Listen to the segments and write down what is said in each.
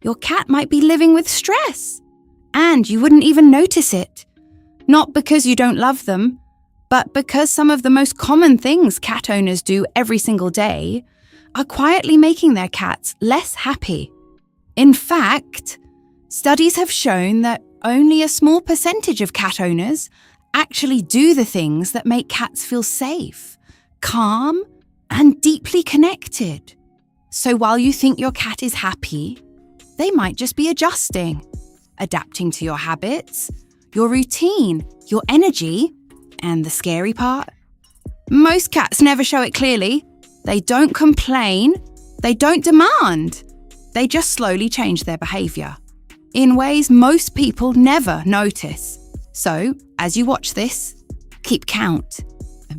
your cat might be living with stress, and you wouldn't even notice it. Not because you don't love them, but because some of the most common things cat owners do every single day are quietly making their cats less happy. In fact, studies have shown that only a small percentage of cat owners actually do the things that make cats feel safe, calm, and deeply connected. So while you think your cat is happy, they might just be adapting to your habits, your routine, your energy, and the scary part, most cats never show it clearly. They don't complain, they don't demand. They just slowly change their behavior in ways most people never notice. So, as you watch this, keep count,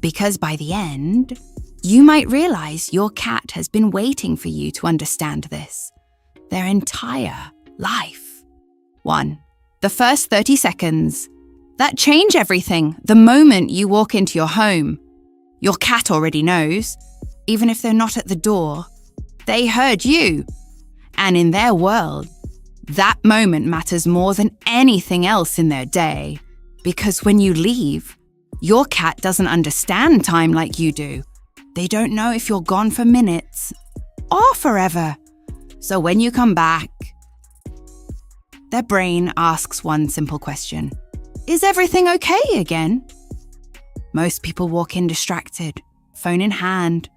because by the end, you might realize your cat has been waiting for you to understand this their entire life. 1. The first 30 seconds. That change everything the moment you walk into your home. Your cat already knows, even if they're not at the door. They heard you. And in their world, that moment matters more than anything else in their day. Because when you leave, your cat doesn't understand time like you do. They don't know if you're gone for minutes or forever. So when you come back, their brain asks one simple question. Is everything okay again? Most people walk in distracted, phone in hand,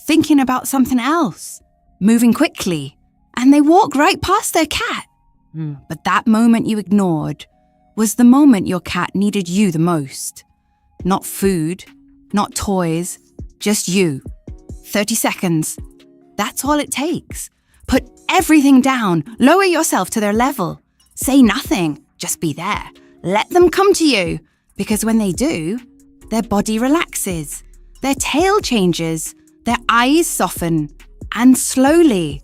thinking about something else, moving quickly, and they walk right past their cat. But that moment you ignored was the moment your cat needed you the most. Not food, not toys, just you. 30 seconds. That's all it takes. Put everything down, lower yourself to their level. Say nothing, just be there. Let them come to you, because when they do, their body relaxes, their tail changes, their eyes soften, and slowly,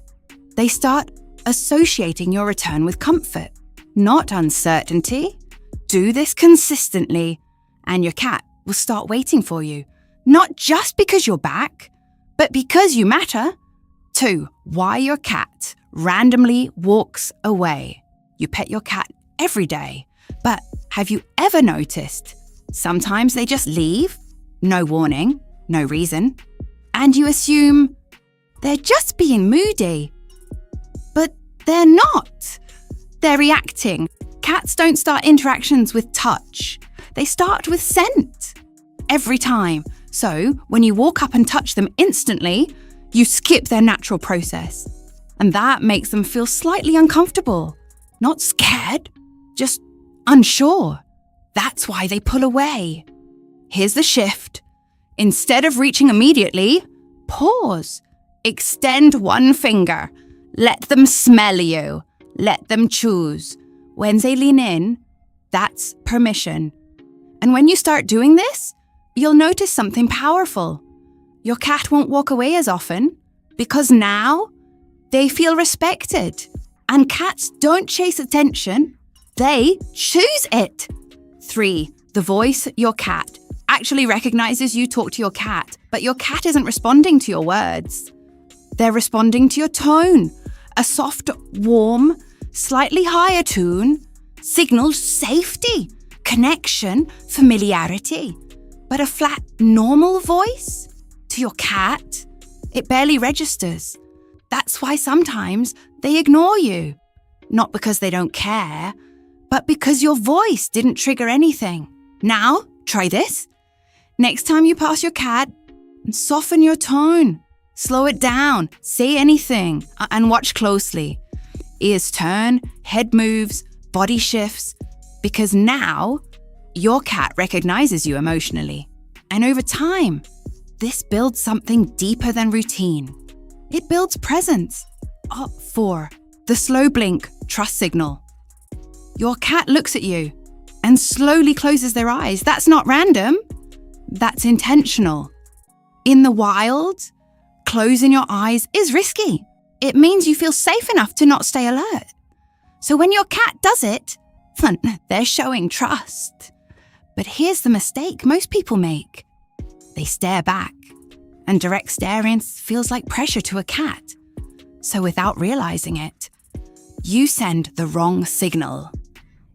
they start associating your return with comfort, not uncertainty. Do this consistently, and your cat will start waiting for you, not just because you're back, but because you matter. 2. Why your cat randomly walks away. You pet your cat every day, but have you ever noticed? Sometimes they just leave, no warning, no reason, and you assume they're just being moody. But they're not. They're reacting. Cats don't start interactions with touch. They start with scent. Every time. So when you walk up and touch them instantly, you skip their natural process. And that makes them feel slightly uncomfortable. Not scared, just unsure. That's why they pull away. Here's the shift. Instead of reaching immediately, pause. Extend one finger. Let them smell you. Let them choose. When they lean in, that's permission. And when you start doing this, you'll notice something powerful. Your cat won't walk away as often because now they feel respected. And cats don't chase attention, they choose it. 3. The voice your cat actually recognizes you talk to your cat, but your cat isn't responding to your words. They're responding to your tone. A soft, warm, slightly higher tune signals safety, connection, familiarity. But a flat, normal voice to your cat, it barely registers. That's why sometimes they ignore you. Not because they don't care, but because your voice didn't trigger anything. Now, try this. Next time you pass your cat, soften your tone. Slow it down, say anything, and watch closely. Ears turn, head moves, body shifts, because now your cat recognizes you emotionally. And over time, this builds something deeper than routine. It builds presence. 4. The slow blink, trust signal. Your cat looks at you and slowly closes their eyes. That's not random. That's intentional. In the wild, closing your eyes is risky. It means you feel safe enough to not stay alert. So when your cat does it, they're showing trust. But here's the mistake most people make. They stare back, and direct staring feels like pressure to a cat. So without realizing it, you send the wrong signal.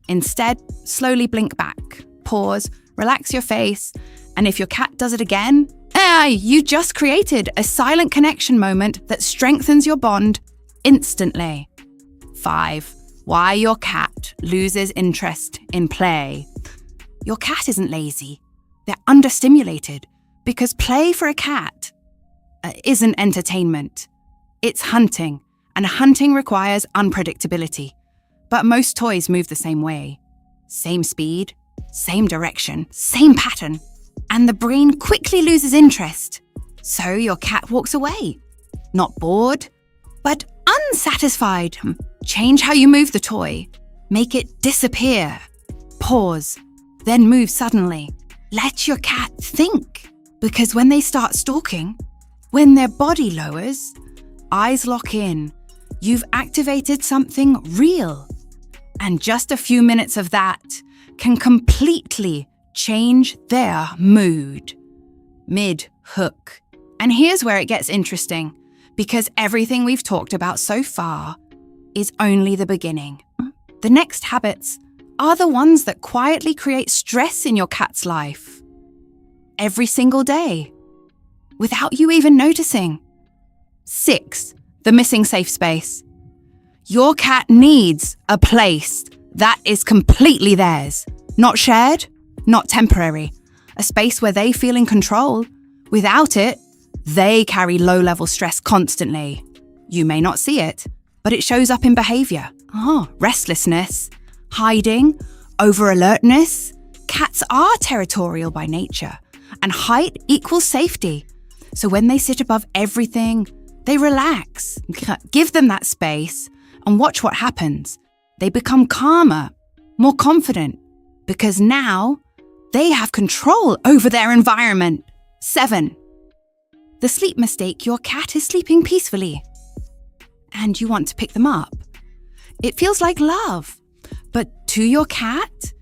Instead, slowly blink back, pause, relax your face, and if your cat does it again, you just created a silent connection moment that strengthens your bond instantly. 5. Why your cat loses interest in play. Your cat isn't lazy. They're understimulated because play for a cat isn't entertainment. It's hunting, and hunting requires unpredictability. But most toys move the same way. Same speed, same direction, same pattern. And the brain quickly loses interest. So your cat walks away. Not bored, but unsatisfied. Change how you move the toy. Make it disappear. Pause. Then move suddenly. Let your cat think. Because when they start stalking, when their body lowers, eyes lock in, you've activated something real. And just a few minutes of that can completely change their mood. Mid-hook. And here's where it gets interesting, because everything we've talked about so far is only the beginning. The next habits are the ones that quietly create stress in your cat's life. Every single day, without you even noticing. 6. The missing safe space. Your cat needs a place that is completely theirs, not shared, not temporary, a space where they feel in control. Without it, they carry low-level stress constantly. You may not see it, but it shows up in behavior. Restlessness, hiding, over-alertness. Cats are territorial by nature, and height equals safety. So when they sit above everything, they relax. Give them that space and watch what happens. They become calmer, more confident, because now they have control over their environment. 7. The sleep mistake. Your cat is sleeping peacefully, and you want to pick them up. It feels like love, but to your cat,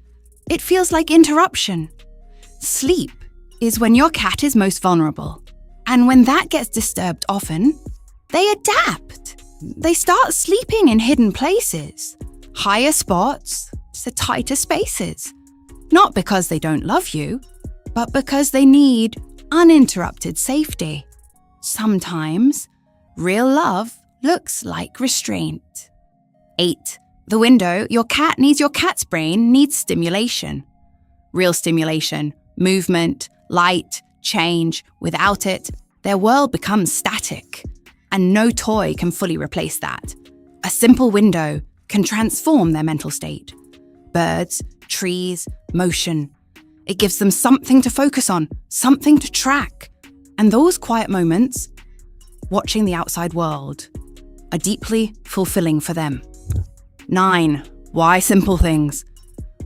it feels like interruption. Sleep is when your cat is most vulnerable, and when that gets disturbed often, they adapt. They start sleeping in hidden places, higher spots, tighter spaces. Not because they don't love you, but because they need uninterrupted safety. Sometimes, real love looks like restraint. 8. The window. Your cat needs. Your cat's brain needs stimulation. Real stimulation, movement, light, change. Without it, their world becomes static, and no toy can fully replace that. A simple window can transform their mental state. Birds, trees, motion. It gives them something to focus on, something to track. And those quiet moments, watching the outside world, are deeply fulfilling for them. 9. Why simple things?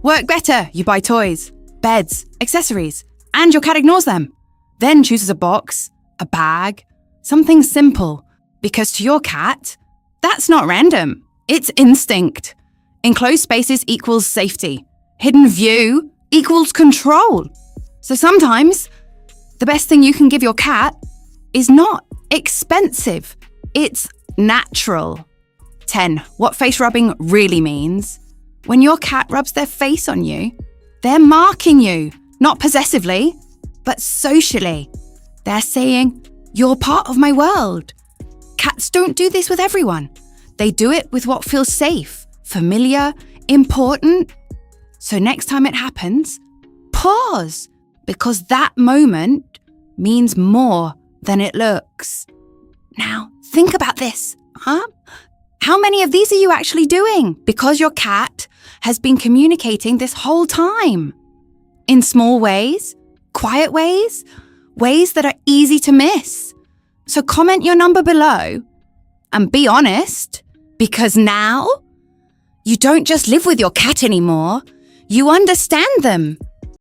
Work better. You buy toys, beds, accessories, and your cat ignores them. Then chooses a box, a bag, something simple. Because to your cat, that's not random. It's instinct. Enclosed spaces equals safety. Hidden view equals control. So sometimes, the best thing you can give your cat is not expensive. It's natural. 10. What face rubbing really means. When your cat rubs their face on you, they're marking you, not possessively, but socially. They're saying, you're part of my world. Cats don't do this with everyone. They do it with what feels safe, familiar, important. So next time it happens, pause, because that moment means more than it looks. Now, think about this, How many of these are you actually doing? Because your cat has been communicating this whole time. In small ways, quiet ways, ways that are easy to miss. So comment your number below and be honest, because now you don't just live with your cat anymore, you understand them.